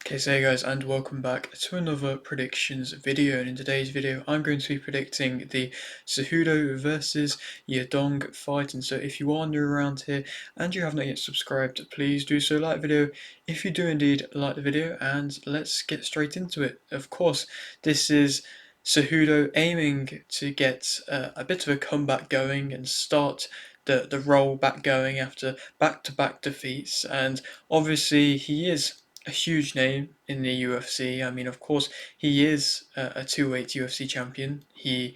Okay, so hey guys, and welcome back to another predictions video. And in today's video, I'm going to be predicting the Cejudo versus Yadong fight. And so, if you are new around here and you have not yet subscribed, please do so. Like the video if you do indeed like the video, and let's get straight into it. Of course, this is Cejudo aiming to get a bit of a comeback going and start the roll back going after back-to-back defeats. And obviously, he is a huge name in the UFC. I mean, of course, he is a two-weight UFC champion. He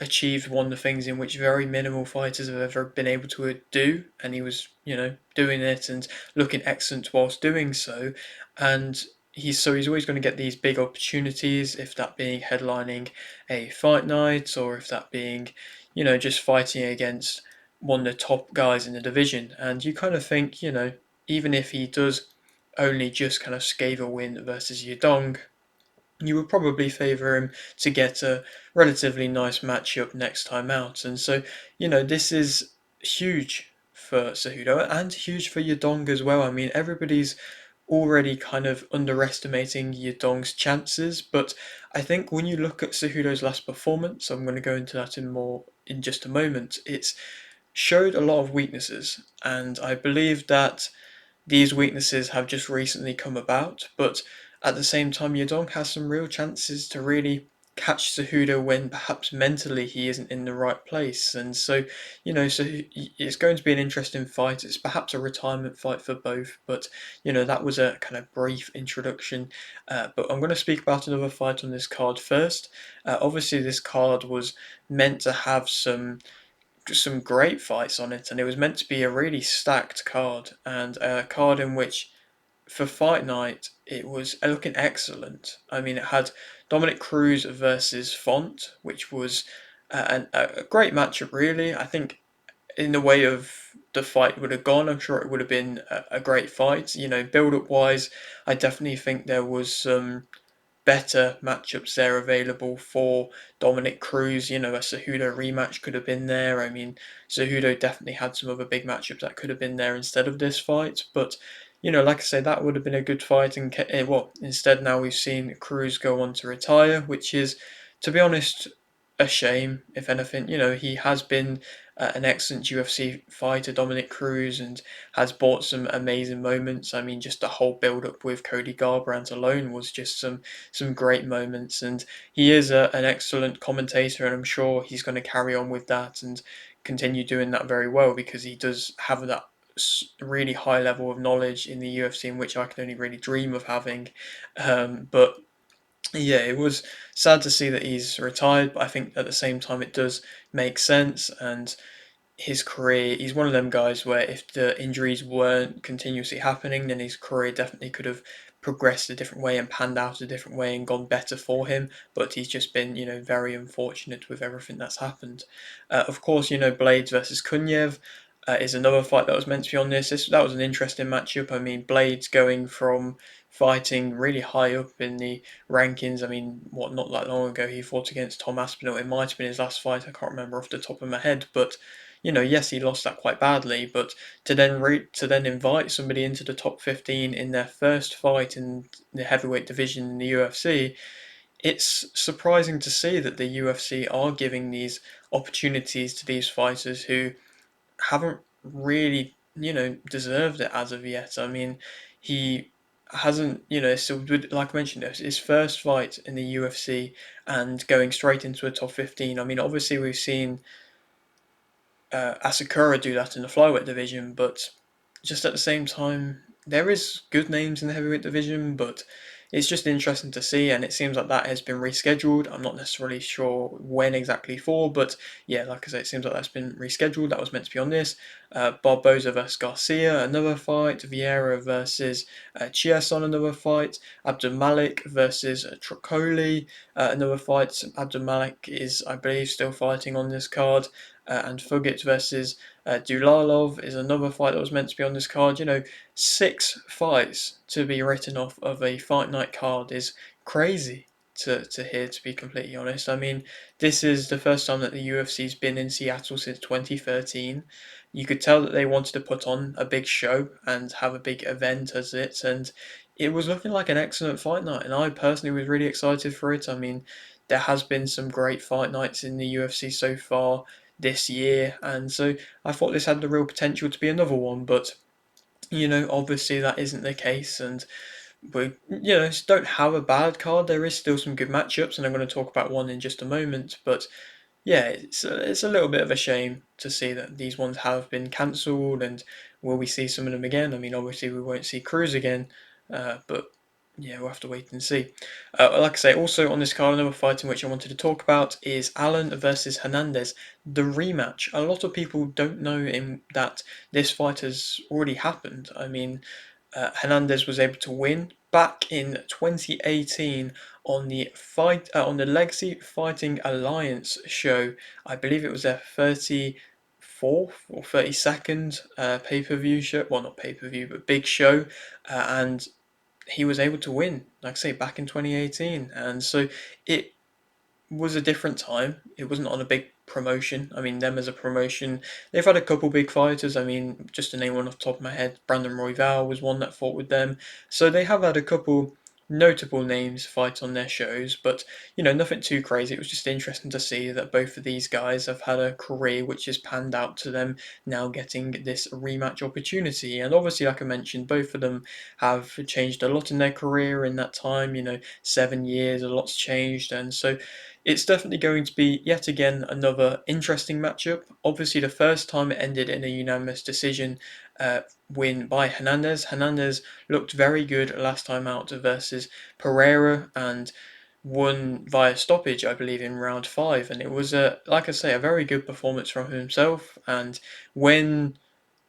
achieved one of the things in which very minimal fighters have ever been able to do, and he was, doing it and looking excellent whilst doing so. And he's always going to get these big opportunities, if that being headlining a fight night, or if that being, just fighting against one of the top guys in the division. And you kind of think, even if he does only just kind of scathe a win versus Yadong, you would probably favour him to get a relatively nice matchup next time out. And so, this is huge for Cejudo and huge for Yadong as well. I mean, everybody's already kind of underestimating Yadong's chances, but I think when you look at Cejudo's last performance, I'm going to go into that in just a moment, it's showed a lot of weaknesses, and I believe that these weaknesses have just recently come about, but at the same time, Yadong has some real chances to really catch Cejudo when perhaps mentally he isn't in the right place. And so, so it's going to be an interesting fight. It's perhaps a retirement fight for both, but that was a kind of brief introduction. But I'm going to speak about another fight on this card first. Obviously, this card was meant to have some great fights on it, and it was meant to be a really stacked card, and a card in which for fight night it was looking excellent. I mean, it had Dominic Cruz versus Font, which was a great matchup, really. I think in the way of the fight would have gone, I'm sure it would have been a great fight. Build up wise, I definitely think there was some better matchups there available for Dominic Cruz. A Cejudo rematch could have been there. I mean, Cejudo definitely had some other big matchups that could have been there instead of this fight. But, like I say, that would have been a good fight. And, well, instead now we've seen Cruz go on to retire, which is, to be honest, a shame, if anything. He has been an excellent UFC fighter, Dominic Cruz, and has brought some amazing moments. I mean, just the whole build up with Cody Garbrandt alone was just some great moments, and he is an excellent commentator, and I'm sure he's going to carry on with that and continue doing that very well, because he does have that really high level of knowledge in the UFC, in which I can only really dream of having. But yeah, it was sad to see that he's retired, but I think at the same time it does make sense. And his career, he's one of them guys where if the injuries weren't continuously happening, then his career definitely could have progressed a different way and panned out a different way and gone better for him. But he's just been, very unfortunate with everything that's happened. Of course, Blades versus Kunyev is another fight that was meant to be on That was an interesting matchup. I mean, Blades going from fighting really high up in the rankings. I mean, not that long ago he fought against Tom Aspinall. It might have been his last fight. I can't remember off the top of my head, but yes, he lost that quite badly, but to then invite somebody into the top 15 in their first fight in the heavyweight division in the UFC, it's surprising to see that the UFC are giving these opportunities to these fighters who haven't really, deserved it as of yet. I mean, he hasn't, so like I mentioned, his first fight in the UFC and going straight into a top 15. I mean, obviously we've seen Asakura do that in the flyweight division, but just at the same time, there is good names in the heavyweight division, but it's just interesting to see, and it seems like that has been rescheduled. I'm not necessarily sure when exactly for, but yeah, like I say, it seems like that's been rescheduled. That was meant to be on this. Barboza versus Garcia, another fight. Vieira versus Chiasson, another fight. Abdul Malik versus Trocoli, another fight. Abdul Malik is, I believe, still fighting on this card. And Fugit versus Dulalov is another fight that was meant to be on this card. 6 fights to be written off of a fight night card is crazy to hear, to be completely honest. I mean, this is the first time that the UFC's been in Seattle since 2013. You could tell that they wanted to put on a big show and have a big event as it, and it was looking like an excellent fight night, and I personally was really excited for it. I mean, there has been some great fight nights in the UFC so far this year, and so I thought this had the real potential to be another one, but obviously that isn't the case, and we don't have a bad card. There is still some good matchups, and I'm going to talk about one in just a moment, but yeah, it's a little bit of a shame to see that these ones have been cancelled, and will we see some of them again? I mean, obviously we won't see Cruz again, but yeah, we'll have to wait and see. Like I say, also on this card, another fight in which I wanted to talk about is Allen versus Hernandez, the rematch. A lot of people don't know in that this fight has already happened. I mean, Hernandez was able to win back in 2018 on the Legacy Fighting Alliance show. I believe it was their 34th or 32nd pay-per-view show. Well, not pay-per-view, but big show, and he was able to win. Like I say, back in 2018, and so it was a different time. It wasn't on a big promotion. I mean, them as a promotion, they've had a couple big fighters. I mean, just to name one off the top of my head, Brandon Royval was one that fought with them. So they have had a couple notable names fight on their shows, but nothing too crazy. It was just interesting to see that both of these guys have had a career which has panned out to them now getting this rematch opportunity. And obviously, like I mentioned, both of them have changed a lot in their career in that time. 7 years, a lot's changed, and so it's definitely going to be yet again another interesting matchup. Obviously, the first time it ended in a unanimous decision win by Hernandez. Hernandez looked very good last time out versus Pereira and won via stoppage, I believe, in round 5. And it was, like I say, a very good performance from himself. And when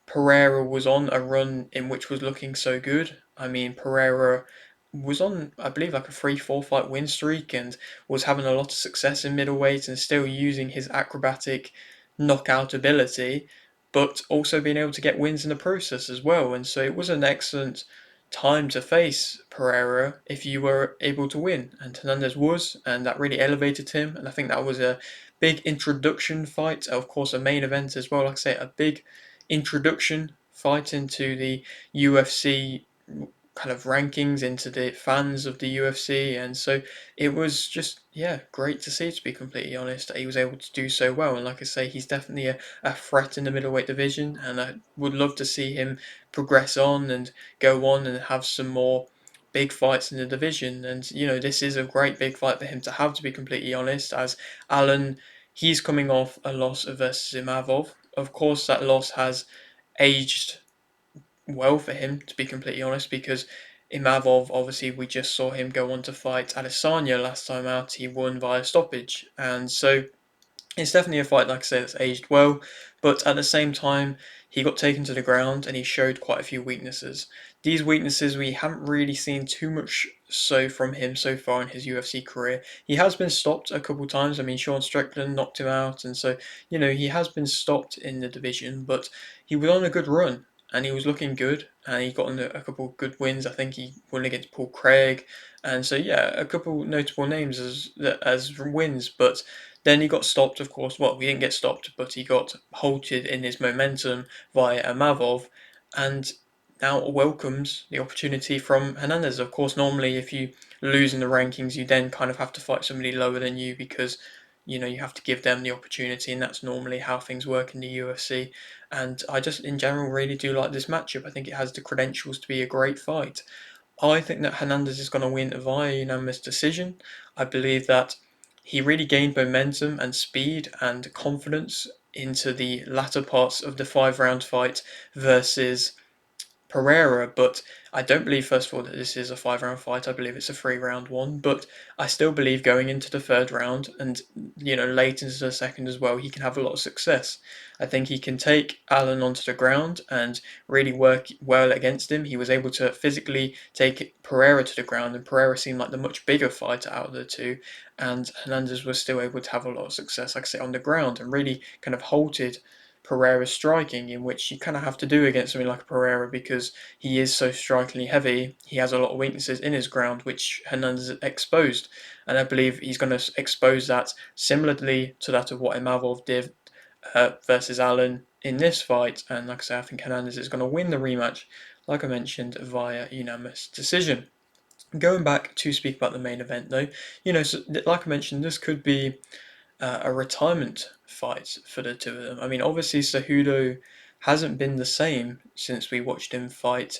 Pereira was on a run in which was looking so good. I mean, Pereira was on, I believe, like a 3-4 fight win streak and was having a lot of success in middleweight and still using his acrobatic knockout ability, but also being able to get wins in the process as well. And so it was an excellent time to face Pereira if you were able to win. And Hernandez was, and that really elevated him. And I think that was a big introduction fight, of course, a main event as well. Like I say, a big introduction fight into the UFC kind of rankings, into the fans of the UFC, and so it was just great to see, to be completely honest, that he was able to do so well. And like I say, he's definitely a threat in the middleweight division, and I would love to see him progress on and go on and have some more big fights in the division. And this is a great big fight for him to have, to be completely honest, as Allen, he's coming off a loss versus Imavov. Of course, that loss has aged well for him, to be completely honest, because Imavov, obviously, we just saw him go on to fight Adesanya last time out. He won via stoppage, and so it's definitely a fight, like I said, that's aged well, but at the same time, he got taken to the ground and he showed quite a few weaknesses. These weaknesses we haven't really seen too much so from him so far in his UFC career. He has been stopped a couple times. I mean, Sean Strickland knocked him out, and so he has been stopped in the division, but he was on a good run and he was looking good, and he got on a couple of good wins. I think he won against Paul Craig, and so a couple notable names as wins, but then he got stopped, of course. Well, he didn't get stopped, but he got halted in his momentum via Amavov, and now welcomes the opportunity from Hernandez. Of course, normally if you lose in the rankings, you then kind of have to fight somebody lower than you because you have to give them the opportunity, and that's normally how things work in the UFC. And I just, in general, really do like this matchup. I think it has the credentials to be a great fight. I think that Hernandez is going to win via unanimous decision. I believe that he really gained momentum and speed and confidence into the latter parts of the 5 round fight versus Pereira, but I don't believe, first of all, that this is a 5 round fight. I believe it's a 3 round one, but I still believe going into the 3rd round and, late into the second as well, he can have a lot of success. I think he can take Allen onto the ground and really work well against him. He was able to physically take Pereira to the ground, and Pereira seemed like the much bigger fighter out of the two, and Hernandez was still able to have a lot of success, like I say, on the ground, and really kind of halted Pereira's striking, in which you kind of have to do against something like Pereira because he is so strikingly heavy. He has a lot of weaknesses in his ground, which Hernandez exposed, and I believe he's going to expose that similarly to that of what Imavov did versus Allen in this fight. And like I say, I think Hernandez is going to win the rematch. like I mentioned, via unanimous decision. Going back to speak about the main event, though, so, like I mentioned, this could be a retirement fight for the two of them. I mean, obviously, Cejudo hasn't been the same since we watched him fight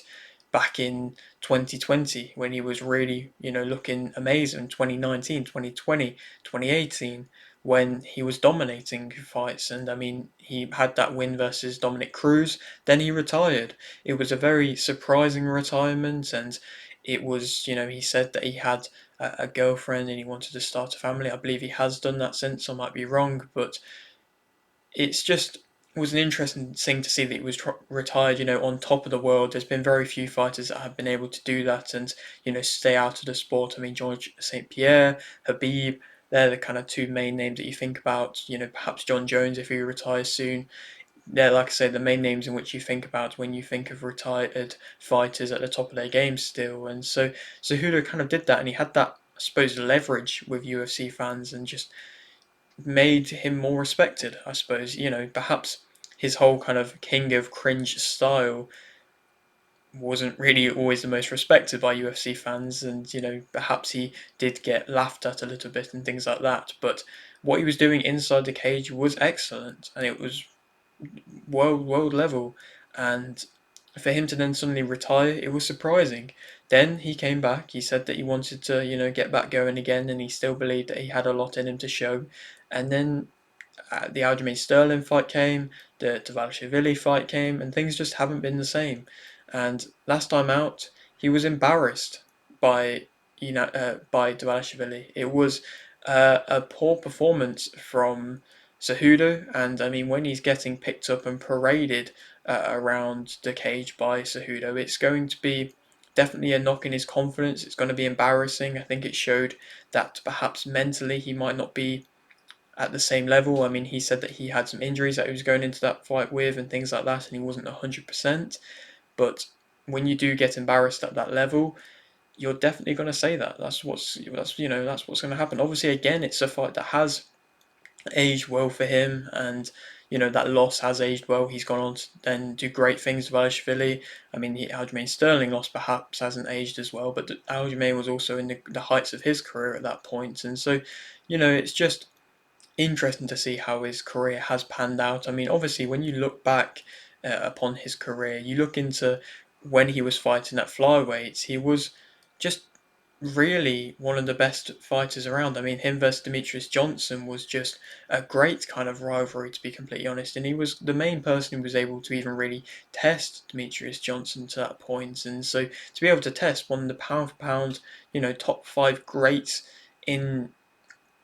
back in 2020 when he was really, looking amazing. 2019, 2020, 2018 when he was dominating fights. And I mean, he had that win versus Dominic Cruz, then he retired. It was a very surprising retirement, and it was, he said that he had a girlfriend and he wanted to start a family. I believe he has done that since. I might be wrong, but it's just was an interesting thing to see that he was retired, on top of the world. There's been very few fighters that have been able to do that and, stay out of the sport. I mean, George St. Pierre, Habib, they're the kind of two main names that you think about. Perhaps John Jones if he retires soon. Yeah, like I say, the main names in which you think about when you think of retired fighters at the top of their game still. And so Cejudo kind of did that, and he had that, I suppose, leverage with UFC fans and just made him more respected, I suppose. Perhaps his whole kind of king of cringe style wasn't really always the most respected by UFC fans, and perhaps he did get laughed at a little bit and things like that. But what he was doing inside the cage was excellent, and it was world level, and for him to then suddenly retire, it was surprising. Then he came back. He said that he wanted to, get back going again, and he still believed that he had a lot in him to show. And then the Aljamain Sterling fight came, the Dvalishvili fight came, and things just haven't been the same. And last time out, he was embarrassed by by Dvalishvili. It was a poor performance from Cejudo, and I mean when he's getting picked up and paraded around the cage by Cejudo, it's going to be definitely a knock in his confidence. It's going to be embarrassing. I think it showed that perhaps mentally he might not be at the same level. I mean, he said that he had some injuries that he was going into that fight with and things like that, and he wasn't 100%. But when you do get embarrassed at that level, you're definitely going to say that. That's what's going to happen. Obviously, again, it's a fight that has aged well for him, and that loss has aged well. He's gone on to then do great things with Valashvili. I mean, the Aljamain Sterling loss perhaps hasn't aged as well, but Aljamain was also in the heights of his career at that point, and so it's just interesting to see how his career has panned out. I mean, obviously, when you look back upon his career, you look into when he was fighting at flyweights, he was just really one of the best fighters around. I mean, him versus Demetrius Johnson was just a great kind of rivalry, to be completely honest. And he was the main person who was able to even really test Demetrius Johnson to that point. And so to be able to test one of the pound for pound, top five greats in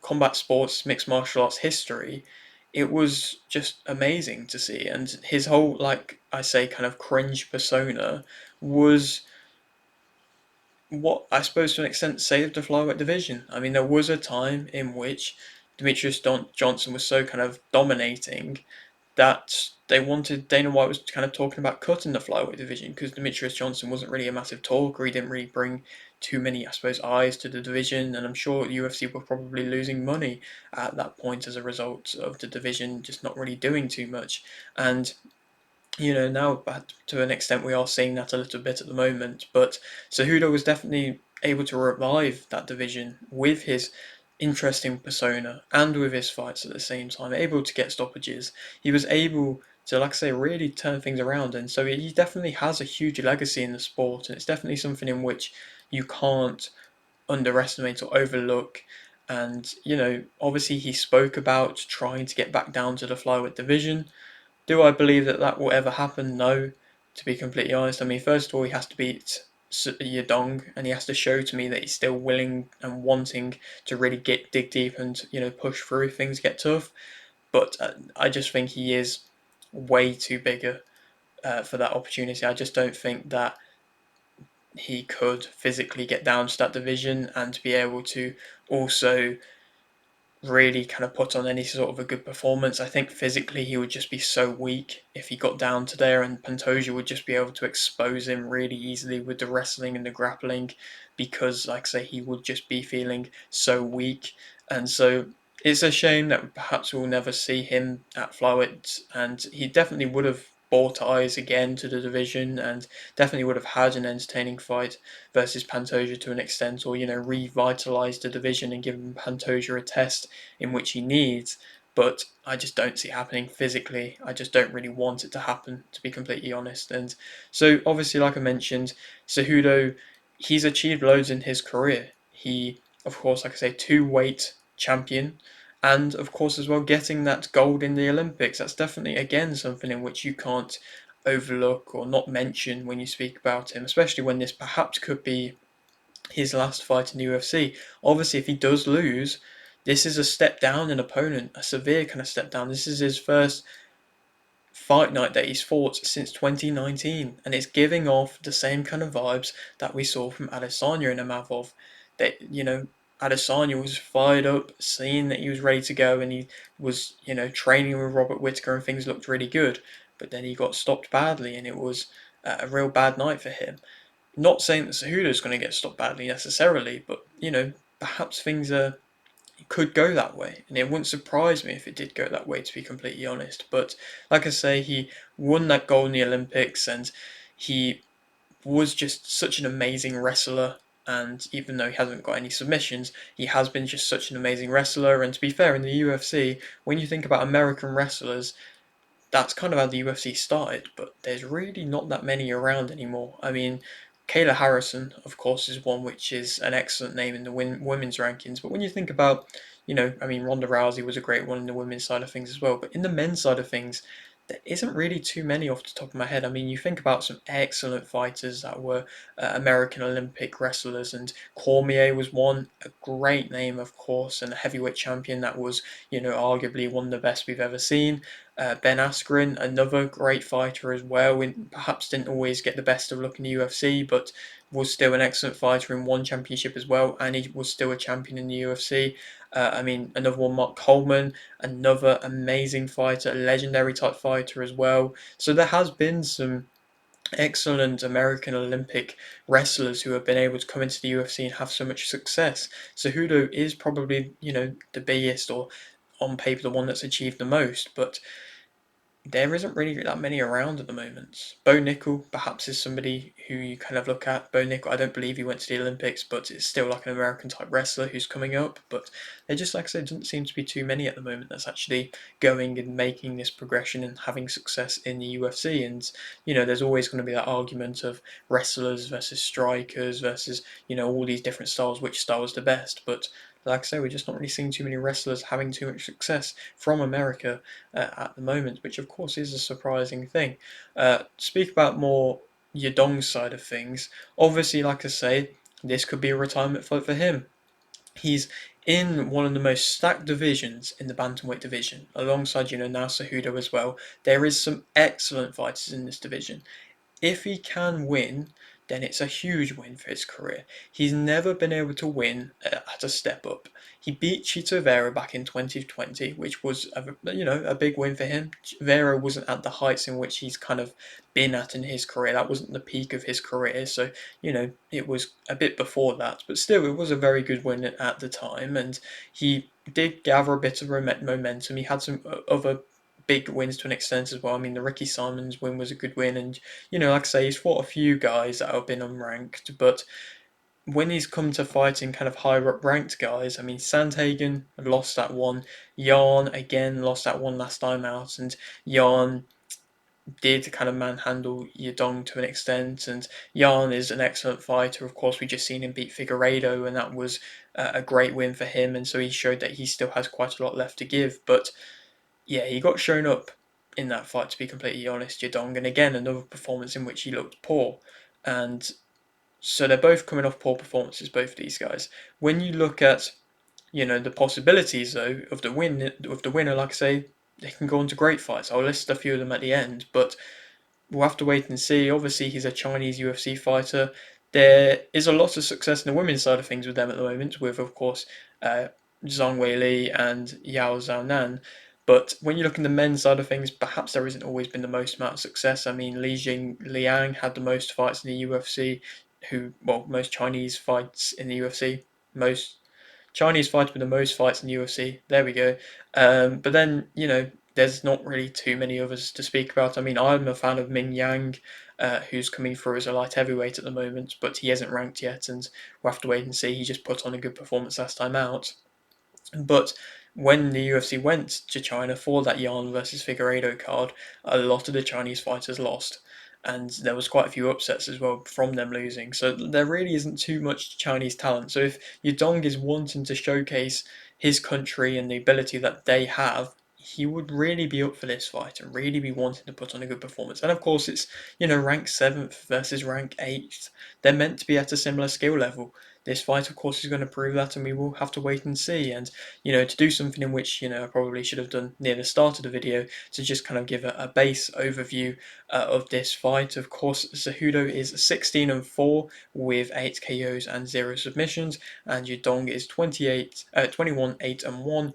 combat sports, mixed martial arts history, it was just amazing to see. And his whole, like I say, kind of cringe persona was what I suppose to an extent saved the flyweight division. I mean, there was a time in which Demetrius Johnson was so kind of dominating that they wanted Dana White was kind of talking about cutting the flyweight division because Demetrius Johnson wasn't really a massive talker. He didn't really bring too many, I suppose, eyes to the division, and I'm sure UFC were probably losing money at that point as a result of the division just not really doing too much. And now to an extent we are seeing that a little bit at the moment. But Cejudo was definitely able to revive that division with his interesting persona and with his fights at the same time, able to get stoppages. He was able to, like I say, really turn things around, and so he definitely has a huge legacy in the sport, and it's definitely something in which you can't underestimate or overlook. And obviously he spoke about trying to get back down to the flyweight division. Do I believe that that will ever happen? No, to be completely honest. I mean, first of all, he has to beat Yadong, and he has to show to me that he's still willing and wanting to really dig deep and push through if things get tough. But I just think he is way too bigger for that opportunity. I just don't think that he could physically get down to that division and be able to also really kind of put on any sort of a good performance. I think physically he would just be so weak if he got down to there, and Pantoja would just be able to expose him really easily with the wrestling and the grappling because, like I say, he would just be feeling so weak. And so it's a shame that perhaps we'll never see him at flyweight, and he definitely would have brought eyes again to the division and definitely would have had an entertaining fight versus Pantoja to an extent, or revitalized the division and given Pantoja a test in which he needs. But I just don't see it happening physically. I just don't really want it to happen, to be completely honest. And so, obviously, like I mentioned, Cejudo, he's achieved loads in his career. He, of course, like I say, two-weight champion, and of course as well getting that gold in the Olympics. That's definitely again something in which you can't overlook or not mention when you speak about him, especially when this perhaps could be his last fight in the UFC. Obviously, if he does lose, this is a step down in opponent, a severe kind of step down. This is his first fight night that he's fought since 2019, and it's giving off the same kind of vibes that we saw from Adesanya and Amavov. That Adesanya was fired up, seeing that he was ready to go, and he was training with Robert Whittaker, and things looked really good. But then he got stopped badly, and it was a real bad night for him. Not saying that Cejudo is going to get stopped badly necessarily, but perhaps things are could go that way, and it wouldn't surprise me if it did go that way, to be completely honest. But like I say, he won that gold in the Olympics, and he was just such an amazing wrestler. And even though he hasn't got any submissions, he has been just such an amazing wrestler. And to be fair, in the UFC, when you think about American wrestlers, that's kind of how the UFC started, but there's really not that many around anymore. I mean, Kayla Harrison, of course, is one which is an excellent name in the women's rankings. But when you think about, I mean, Ronda Rousey was a great one in the women's side of things as well. But in the men's side of things, there isn't really too many off the top of my head. I mean, you think about some excellent fighters that were American Olympic wrestlers, and Cormier was one, a great name, of course, and a heavyweight champion that was, arguably one of the best we've ever seen. Ben Askren, another great fighter as well, perhaps didn't always get the best of luck in the UFC, but was still an excellent fighter and won championship as well, and he was still a champion in the UFC. I mean, another one, Mark Coleman, another amazing fighter, a legendary type fighter as well. So there has been some excellent American Olympic wrestlers who have been able to come into the UFC and have so much success. Cejudo is probably, the biggest, or on paper the one that's achieved the most, but there isn't really that many around at the moment. Bo Nickel perhaps is somebody who you kind of look at. Bo Nickel, I don't believe he went to the Olympics, but it's still like an American type wrestler who's coming up. But there just, like I said, doesn't seem to be too many at the moment that's actually going and making this progression and having success in the UFC. And, there's always going to be that argument of wrestlers versus strikers versus, all these different styles, which style is the best. But like I say, we're just not really seeing too many wrestlers having too much success from America at the moment, which of course is a surprising thing. Speak about more Yadong's side of things. Obviously, like I say, this could be a retirement fight for him. He's in one of the most stacked divisions in the bantamweight division, alongside now Cejudo as well. There is some excellent fighters in this division. If he can win, then it's a huge win for his career. He's never been able to win at a step up. He beat Chito Vera back in 2020, which was a big win for him. Vera wasn't at the heights in which he's kind of been at in his career. That wasn't the peak of his career, so it was a bit before that. But still, it was a very good win at the time, and he did gather a bit of momentum. He had some other big wins to an extent as well. I mean, the Ricky Simons win was a good win, and like I say, he's fought a few guys that have been unranked, but when he's come to fighting kind of higher up ranked guys, I mean, Sandhagen lost that one, Jan again lost that one last time out, and Jan did kind of manhandle Yadong to an extent, and Jan is an excellent fighter. Of course, we just seen him beat Figueiredo, and that was a great win for him, and so he showed that he still has quite a lot left to give, but yeah, he got shown up in that fight, to be completely honest, Yadong. And again, another performance in which he looked poor. And so they're both coming off poor performances, both of these guys. When you look at, the possibilities, though, of the winner, like I say, they can go on to great fights. I'll list a few of them at the end, but we'll have to wait and see. Obviously, he's a Chinese UFC fighter. There is a lot of success in the women's side of things with them at the moment, with, of course, Zhang Weili and Yao Xiaonan. But when you look in the men's side of things, perhaps there hasn't always been the most amount of success. I mean, Li Jing Liang had the most fights in the UFC, most Chinese fights in the UFC, most Chinese fighter with the most fights in the UFC. There we go. But then, there's not really too many others to speak about. I mean, I'm a fan of Min Yang, who's coming through as a light heavyweight at the moment, but he hasn't ranked yet, and we'll have to wait and see. He just put on a good performance last time out. But when the UFC went to China for that Yan versus Figueiredo card, a lot of the Chinese fighters lost. And there was quite a few upsets as well from them losing. So there really isn't too much Chinese talent. So if Yadong is wanting to showcase his country and the ability that they have, he would really be up for this fight and really be wanting to put on a good performance. And of course, it's, rank 7th versus rank 8th. They're meant to be at a similar skill level. This fight, of course, is going to prove that, and we will have to wait and see. And, to do something in which, I probably should have done near the start of the video to just kind of give a base overview of this fight. Of course, Cejudo is 16-4 with 8 KOs and 0 submissions, and Yadong is 21 8-1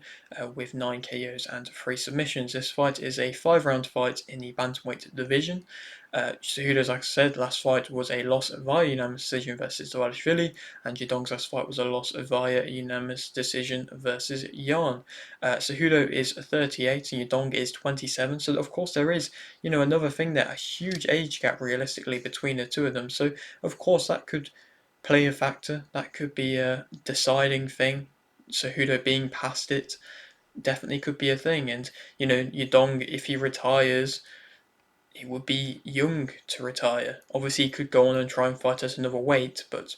with 9 KOs and 3 submissions. This fight is a 5-round fight in the bantamweight division. Cejudo's, like I said, last fight was a loss via unanimous decision versus Dvalishvili, and Yadong's last fight was a loss via unanimous decision versus Yan. Cejudo is 38 and Yadong is 27, so of course there is, another thing there, a huge age gap realistically between the two of them. So of course that could play a factor, that could be a deciding thing. Cejudo being past it definitely could be a thing, and Yadong, if he retires, he would be young to retire. Obviously, he could go on and try and fight at another weight, but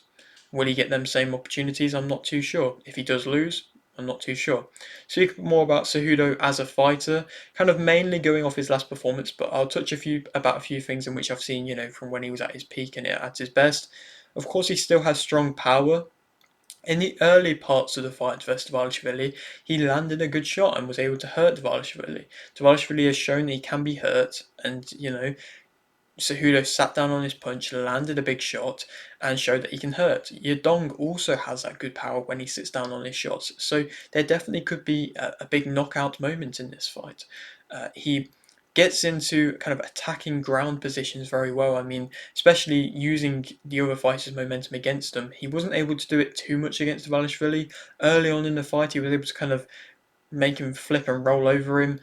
will he get them same opportunities? I'm not too sure. If he does lose, I'm not too sure. Speak more about Cejudo as a fighter, kind of mainly going off his last performance, but I'll touch about a few things in which I've seen, from when he was at his peak and at his best. Of course, he still has strong power. In the early parts of the fight versus Dvalishvili, he landed a good shot and was able to hurt Dvalishvili. Dvalishvili has shown that he can be hurt, and Cejudo sat down on his punch, landed a big shot, and showed that he can hurt. Yadong also has that good power when he sits down on his shots, so there definitely could be a big knockout moment in this fight. He gets into kind of attacking ground positions very well. I mean, especially using the other fighter's momentum against him. He wasn't able to do it too much against Dvalishvili. Early on in the fight, he was able to kind of make him flip and roll over him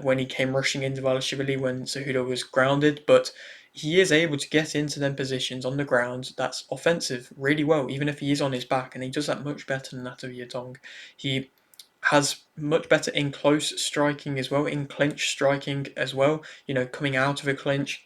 when he came rushing into Dvalishvili when Cejudo was grounded, but he is able to get into them positions on the ground that's offensive really well, even if he is on his back, and he does that much better than that of Yadong. He has much better in close striking as well, in clinch striking as well, coming out of a clinch.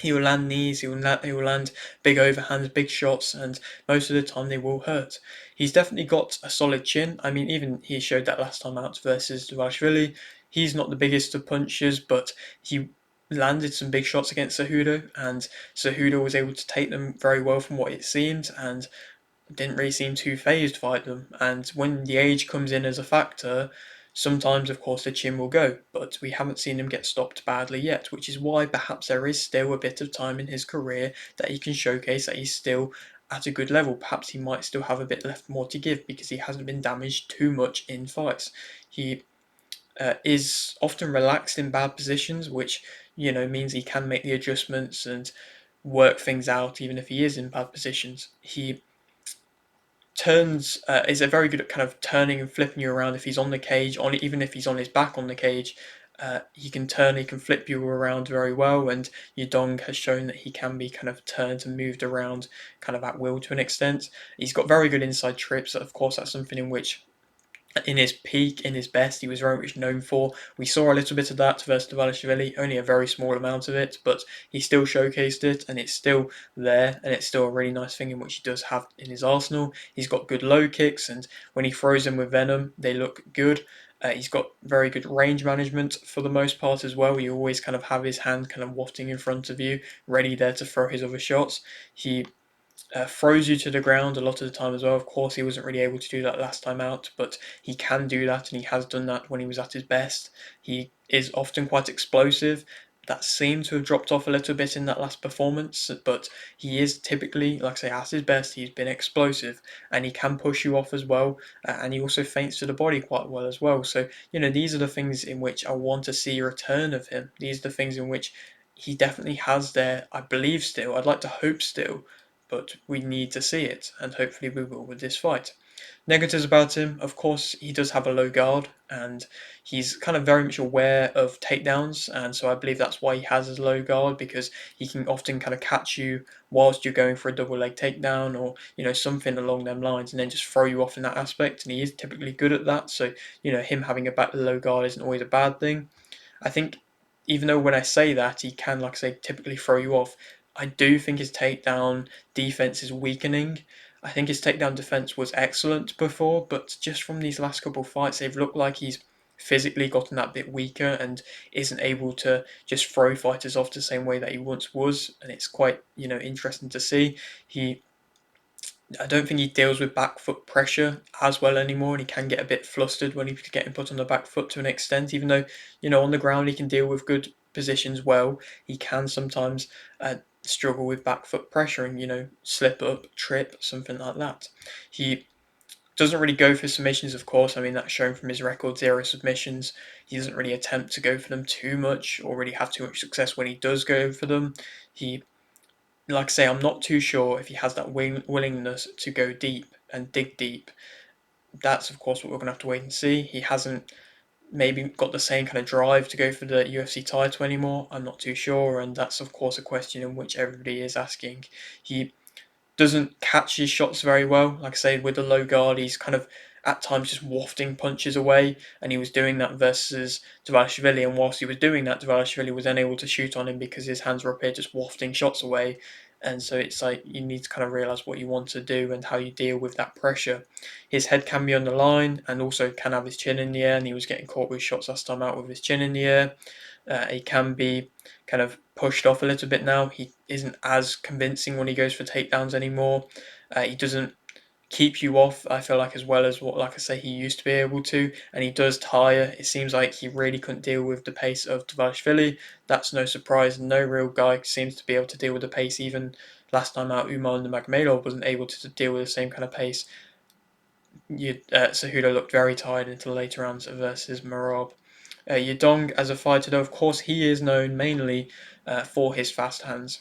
He will land knees, he will land big overhands, big shots, and most of the time they will hurt. He's definitely got a solid chin. I mean, even he showed that last time out versus Dvalishvili. He's not the biggest of punchers, but he landed some big shots against Cejudo, and Cejudo was able to take them very well from what it seemed, and didn't really seem too phased to fight them. And when the age comes in as a factor, sometimes, of course, the chin will go, but we haven't seen him get stopped badly yet, which is why perhaps there is still a bit of time in his career that he can showcase that he's still at a good level. Perhaps he might still have a bit left more to give because he hasn't been damaged too much in fights. He is often relaxed in bad positions, which means he can make the adjustments and work things out even if he is in bad positions. He is a very good at kind of turning and flipping you around if he's on the cage, even if he's on his back on the cage. He can turn, he can flip you around very well, and Yadong has shown that he can be kind of turned and moved around kind of at will to an extent. He's got very good inside trips. Of course, that's something in which in his peak, in his best, he was very much known for. We saw a little bit of that versus Dvalishvili, only a very small amount of it, but he still showcased it, and it's still there, and it's still a really nice thing in which he does have in his arsenal. He's got good low kicks, and when he throws them with venom, they look good. He's got very good range management for the most part as well. You always kind of have his hand kind of wafting in front of you, ready there to throw his other shots. He throws you to the ground a lot of the time as well. Of course, he wasn't really able to do that last time out, but he can do that, and he has done that when he was at his best. He is often quite explosive. That seemed to have dropped off a little bit in that last performance, but he is typically, like I say, at his best. He's been explosive, and he can push you off as well, and he also feints to the body quite well as well. So, these are the things in which I want to see a return of him. These are the things in which he definitely has there, I believe still. I'd like to hope still, but we need to see it, and hopefully we will with this fight. Negatives about him, of course, he does have a low guard, and he's kind of very much aware of takedowns, and so I believe that's why he has his low guard, because he can often kind of catch you whilst you're going for a double leg takedown, or something along them lines, and then just throw you off in that aspect. And he is typically good at that, so him having a low guard isn't always a bad thing. I think even though when I say that he can, like I say, typically throw you off, I do think his takedown defense is weakening. I think his takedown defense was excellent before, but just from these last couple of fights, they've looked like he's physically gotten that bit weaker and isn't able to just throw fighters off the same way that he once was, and it's quite interesting to see. I don't think he deals with back foot pressure as well anymore, and he can get a bit flustered when he's getting put on the back foot to an extent. Even though on the ground he can deal with good positions well, he can sometimes struggle with back foot pressure and slip up, trip, something like that. He doesn't really go for submissions, of course. I mean, that's shown from his record, 0 submissions. He doesn't really attempt to go for them too much or really have too much success when he does go for them. He Like I say, I'm not too sure if he has that willingness to go deep and dig deep. That's, of course, what we're going to have to wait and see. He hasn't maybe got the same kind of drive to go for the UFC title anymore. I'm not too sure, and that's, of course, a question in which everybody is asking. He doesn't catch his shots very well. Like I say, with the low guard, he's kind of at times just wafting punches away, and he was doing that versus Dvalishvili. And whilst he was doing that, Dvalishvili was unable to shoot on him because his hands were up here just wafting shots away. And so it's like you need to kind of realize what you want to do and how you deal with that pressure. His head can be on the line and also can have his chin in the air, and he was getting caught with shots last time out with his chin in the air. He can be kind of pushed off a little bit now. He isn't as convincing when he goes for takedowns anymore. He doesn't keep you off, I feel like, as well as what, like I say, he used to be able to, and he does tire. It seems like he really couldn't deal with the pace of Dvalishvili. That's no surprise. No real guy seems to be able to deal with the pace. Even last time out, Umar Nurmagomedov wasn't able to deal with the same kind of pace. Cejudo looked very tired into the later rounds versus Merab. Yadong, as a fighter, though, of course, he is known mainly for his fast hands.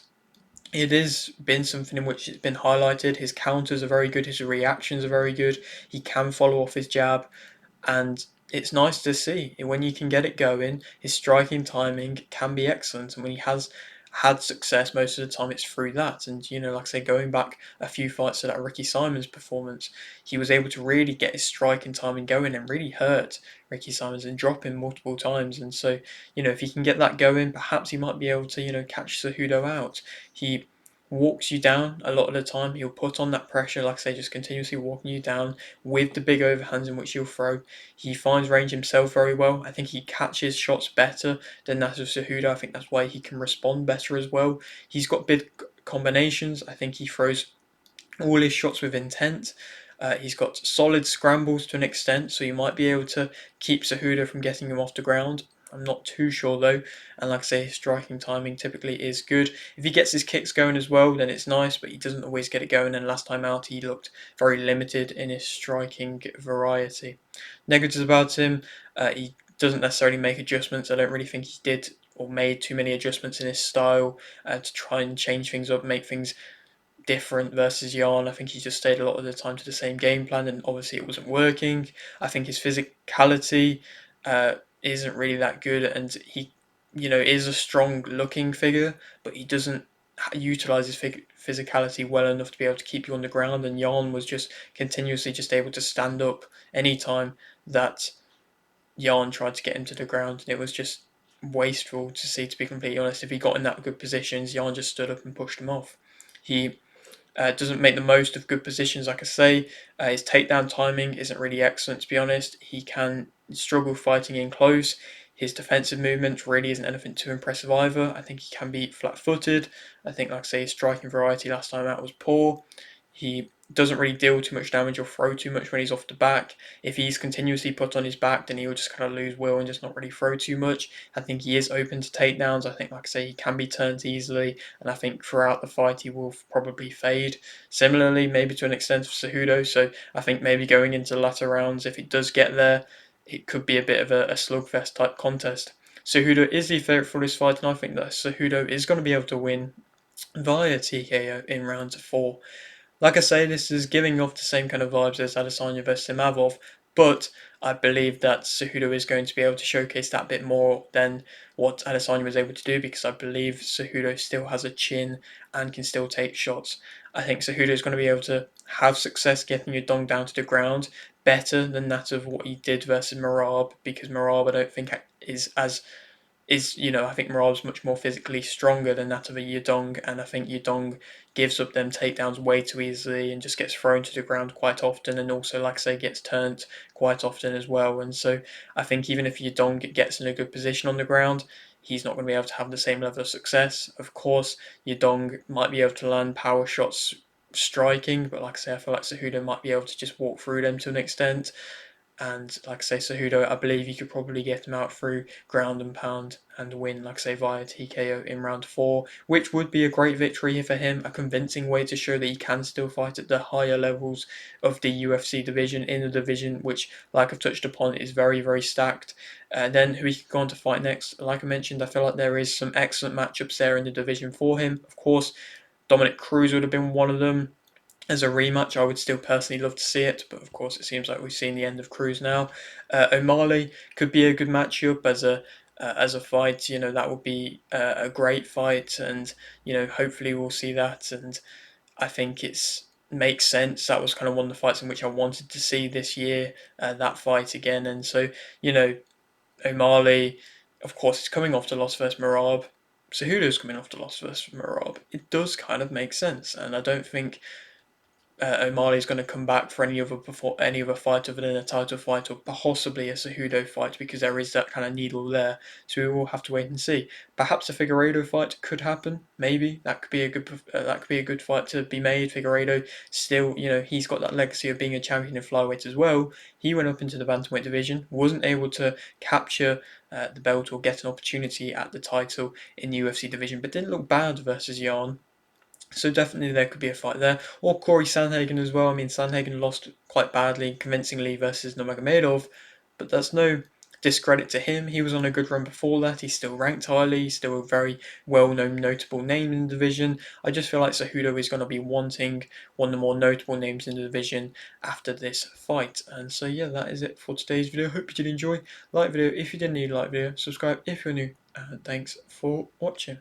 It has been something in which it's been highlighted. His counters are very good, his reactions are very good, he can follow off his jab, and it's nice to see. When you can get it going, his striking timing can be excellent, and when he has had success most of the time, it's through that. And like I say, going back a few fights to that Ricky Simons performance, he was able to really get his striking timing going and really hurt Ricky Simons and drop him multiple times. And so if he can get that going, perhaps he might be able to catch Cejudo out. He walks you down a lot of the time. He'll put on that pressure, like I say, just continuously walking you down with the big overhands in which he'll throw. He finds range himself very well. I think he catches shots better than that of Cejudo. I think that's why he can respond better as well. He's got big combinations. I think he throws all his shots with intent. He's got solid scrambles to an extent, so you might be able to keep Cejudo from getting him off the ground. I'm not too sure though, and like I say, his striking timing typically is good. If he gets his kicks going as well, then it's nice, but he doesn't always get it going, and last time out he looked very limited in his striking variety. Negatives about him, he doesn't necessarily make adjustments. I don't really think he did or made too many adjustments in his style to try and change things up, make things different versus Jan. I think he just stayed a lot of the time to the same game plan, and obviously it wasn't working. I think his physicality isn't really that good, and he, is a strong-looking figure, but he doesn't utilize his physicality well enough to be able to keep you on the ground. And Jan was just continuously just able to stand up anytime that Jan tried to get him to the ground, and it was just wasteful to see, to be completely honest. If he got in that good positions, Jan just stood up and pushed him off. He doesn't make the most of good positions, like I say. His takedown timing isn't really excellent, to be honest. He can struggle fighting in close. His defensive movement really isn't anything too impressive either. I think he can be flat-footed. I think, like I say, his striking variety last time out was poor. He doesn't really deal too much damage or throw too much when he's off the back. If he's continuously put on his back, then he'll just kind of lose will and just not really throw too much. I think he is open to takedowns. I think, like I say, he can be turned easily, and I think throughout the fight he will probably fade. Similarly, maybe to an extent for Cejudo, so I think maybe going into the latter rounds, if it does get there, it could be a bit of a slugfest type contest. Cejudo is the favourite for this fight, and I think that Cejudo is going to be able to win via TKO in round 4. Like I say, this is giving off the same kind of vibes as Adesanya versus Imavov, but I believe that Cejudo is going to be able to showcase that bit more than what Adesanya was able to do, because I believe Cejudo still has a chin and can still take shots. I think Cejudo is going to be able to have success getting Yadong down to the ground better than that of what he did versus Merab, because Merab I don't think I think Moral's much more physically stronger than that of a Yadong, and I think Yadong gives up them takedowns way too easily and just gets thrown to the ground quite often, and also, like I say, gets turned quite often as well. And so I think even if Yadong gets in a good position on the ground, he's not going to be able to have the same level of success. Of course, Yadong might be able to land power shots striking, but like I say, I feel like Cejudo might be able to just walk through them to an extent. And like I say, Cejudo, I believe you could probably get him out through ground and pound and win, like I say, via TKO in round 4, which would be a great victory for him, a convincing way to show that he can still fight at the higher levels of the UFC division, in a division which, like I've touched upon, is very, very stacked. Then who he could go on to fight next, like I mentioned, I feel like there is some excellent matchups there in the division for him. Of course, Dominic Cruz would have been one of them. As a rematch, I would still personally love to see it, but of course, it seems like we've seen the end of Cruz now. O'Malley could be a good matchup as a fight. That would be a great fight, and hopefully we'll see that. And I think it's makes sense. That was kind of one of the fights in which I wanted to see this year. That fight again, and so you know O'Malley, of course, is coming off the loss versus Merab. Cejudo's coming off the loss versus Merab. It does kind of make sense, and I don't think O'Malley's going to come back for any other fight other than a title fight or possibly a Cejudo fight, because there is that kind of needle there. So we will have to wait and see. Perhaps a Figueiredo fight could happen. Maybe that could be a good fight to be made. Figueiredo still, he's got that legacy of being a champion in flyweight as well. He went up into the bantamweight division, wasn't able to capture the belt or get an opportunity at the title in the UFC division, but didn't look bad versus Jan. So definitely there could be a fight there. Or Corey Sandhagen as well. I mean, Sandhagen lost quite badly, convincingly versus Nurmagomedov, but that's no discredit to him. He was on a good run before that. He's still ranked highly. He's still a very well-known, notable name in the division. I just feel like Cejudo is going to be wanting one of the more notable names in the division after this fight. And so yeah, that is it for today's video. Hope you did enjoy. Like video if you didn't need a like video. Subscribe if you're new. And thanks for watching.